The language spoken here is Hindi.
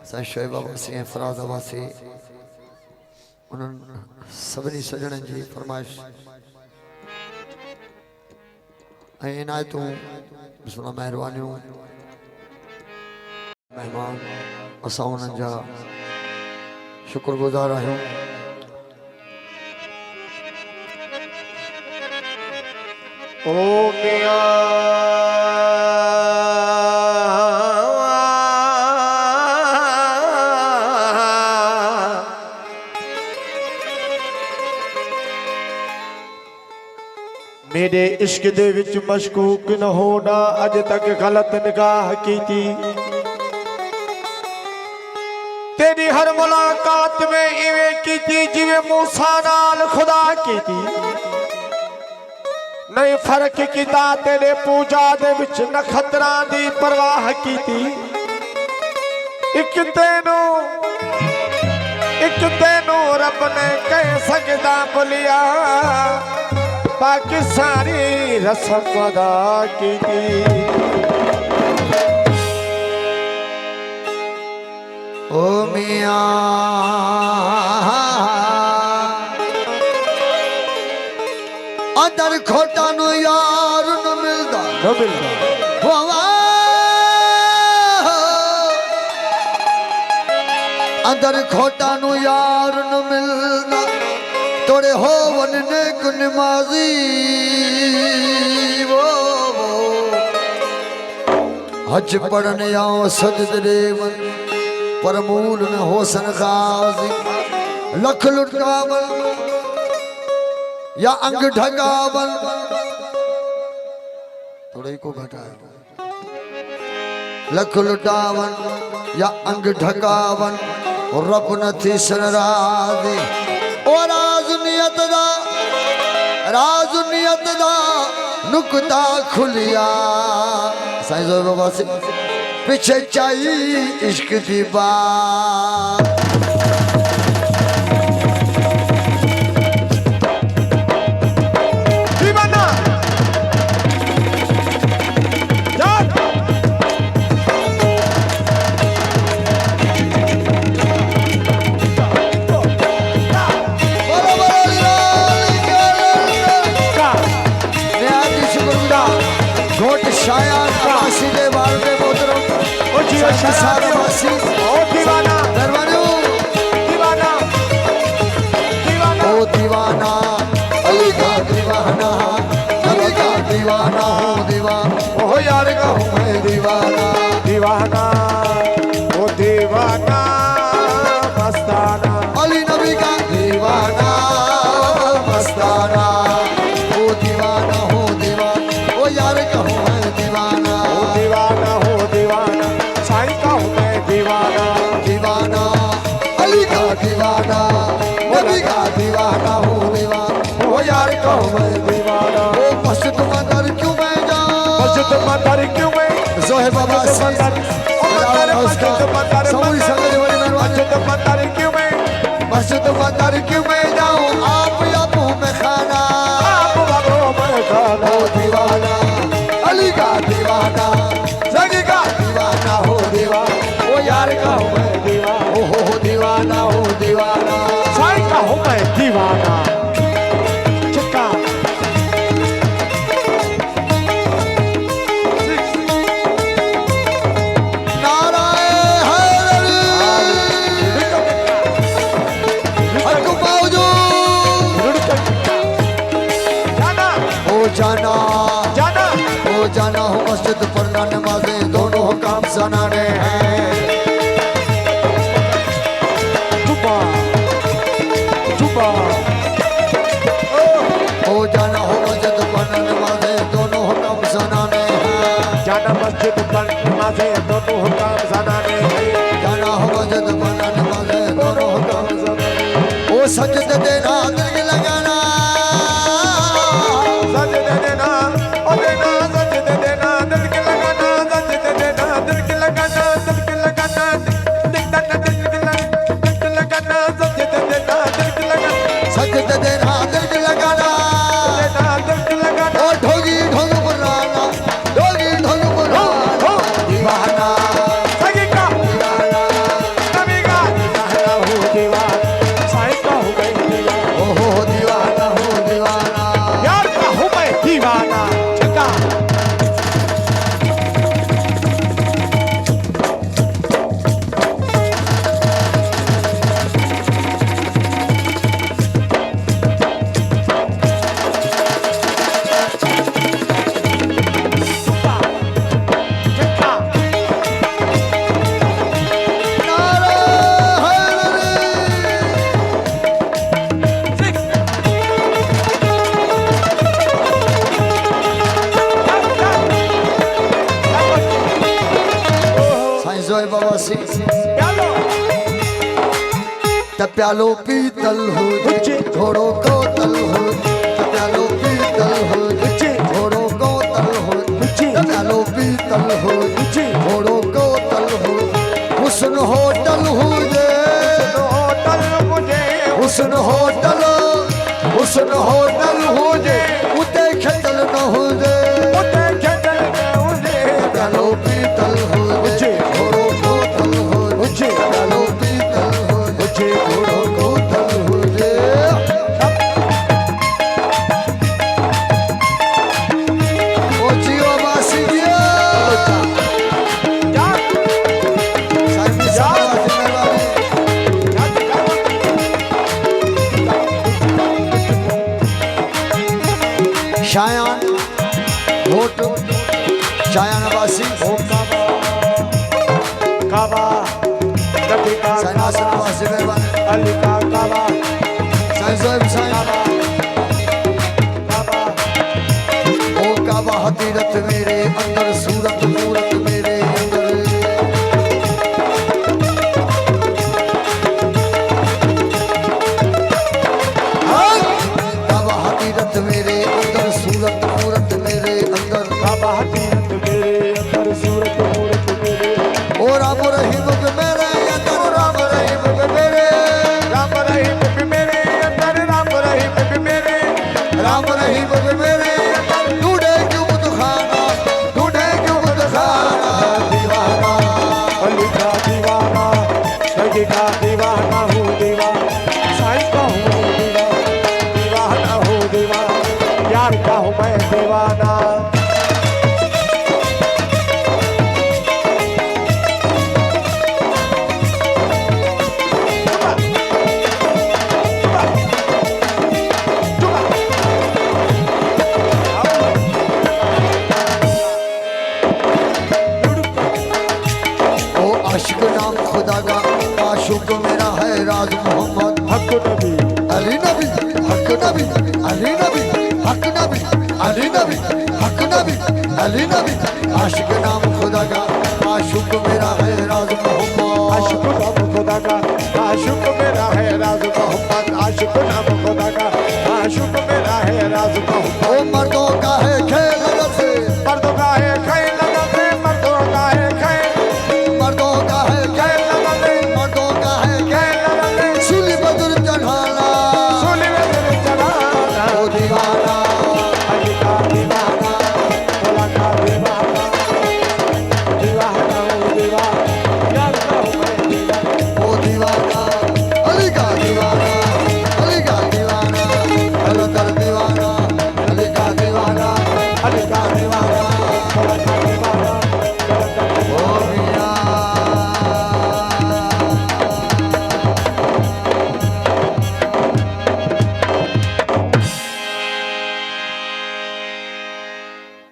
साईं शोएब वासी ऐं फराज़ वासी उन्हनि सभिनी सॼणनि जी फरमाइश ऐं इनायतूं बिस्मिल्लाह महिरबानियूं महिमान असां उन्हनि जा शुक्रगुज़ार आहियूं। ओ मियां मेरे इश्क दे विच मशकूक न होना अज तक गलत निगाह की थी। तेरी हर मुलाकात में इवें की थी जिवें मूसा नाल खुदा की थी। नहीं फर्क किता तेरे पूजा दे विच नखतरा दी परवाह की थी। एक तेनू रब ने कह सकदा बुलिया बाकी सारी रस्म अदा की थी। ओ मियां अंदर खोटा नु यार न मिलदा अंदर खोटा नु यार न मिलदा तोड़े हो वनने कुन माजी वो हज पढ़ने आओ सजदे वन पर मूल न होसन खाजी लख लुटावन या अंग ढगावन थोड़े को घटाए लख लुटावन या अंग ढगावन रब न थी सनराजी और राज नियत दा नुकता खुलिया साईं ज़ोर बाबा से पीछे चाहिए इश्क की बात। दीवाना दीवाना ओ दीवाना अली का दीवाना नबी का दीवाना हो दीवाना ओ यार का हूँ मैं दीवाना दीवाना ओ दीवाना मस्ताना अली नबी का दीवाना मस्ताना ओ दीवाना हो दीवाना ओ यार का हूँ मैं दीवाना ओ दीवाना हो दीवाना साईं का हूँ मैं दीवाना दीवाना अली का दीवाना नबी का दीवाना हो दीवाना ओ यार का हूँ मैं दीवाना ओ मस्जिद मंदिर क्यों मैं जाऊं मस्जिद मंदिर क्यों मैं ज़ोहेब बाबा मस्जिद मंदिर क्यों मैं जाऊं आप या मुँह में खाना ओ दीवाना अली का दीवाना जगी का दीवाना हो दीवाना ओ यार का हूँ मैं दीवाना हो दीवाना हो दीवाना साईं का हूँ मैं दीवाना। चिक्का जाना जाना ओ जाना हो मस्जिद पढ़ना नमाज़ें दोनों काम सनाने हैं। जुबा जुबा ओ जाना हो मस्जिद पढ़ना नमाज़ें दोनों काम सनाने हैं। जाना मस्जिद पढ़ना नमाज़ें दोनों काम सनाने हैं। जाना हो मस्जिद पढ़ना नमाज़ें दोनों काम सनाने ओ सजदे देना दिल लगाना दीवाना प्यालो प्यालो पीतल हो ऊंचे। घोड़ों को तल हो प्यालो पीतल हो घोड़ों को तल हो ऊंचे। प्यालो पीतल हो ऊंचे। घोड़ों को तल हो हुस्न होटल हो जे होटल मुझे हुस्न होटल हो जे उते खतल न हो जे उते खेतल में उसे प्यालो पीतल हो जे घोड़ों को तल हो ऊंचे। प्यालो पीतल हो जे घोड़ों को तल हो जे ओ जियो बासी जियो जा साईं में सारा जिम्मेवारी शायान वोट शायान वासी ओ काबा कभी का साईनासन वासी मेहरबानी अली का काबा साईं साहब साईं काबा ओ काबा हकीरत मेरे अंदर सूरत मूरत मेरे अंदर काबा हकीरत मेरे अंदर सूरत मूरत मेरे अंदर काबा हकीरत मेरे अंदर सूरत मूरत मेरे ओ राम रहीम के मेरे अंदर राम रहीम के मेरे राम रहीम भी मेरे अंदर राम रहीम भी मेरे राम रहीम के मेरे अंदर ढूंढे क्यों बुतखाना ढूंढे क्यों बुतखाना दीवाना अली का दीवाना सगी का दीवाना हूँ दीवाना साईं का हूँ दीवाना हूँ दीवाना यार का हूँ मैं दीवाना ओ आशिक नाम खुदा का आशुक मेरा है राज मोहम्मद हक नबी अली नबी हक नबी अली नबी हक नबी अली नबी हक नबी अली नबी आशिक नाम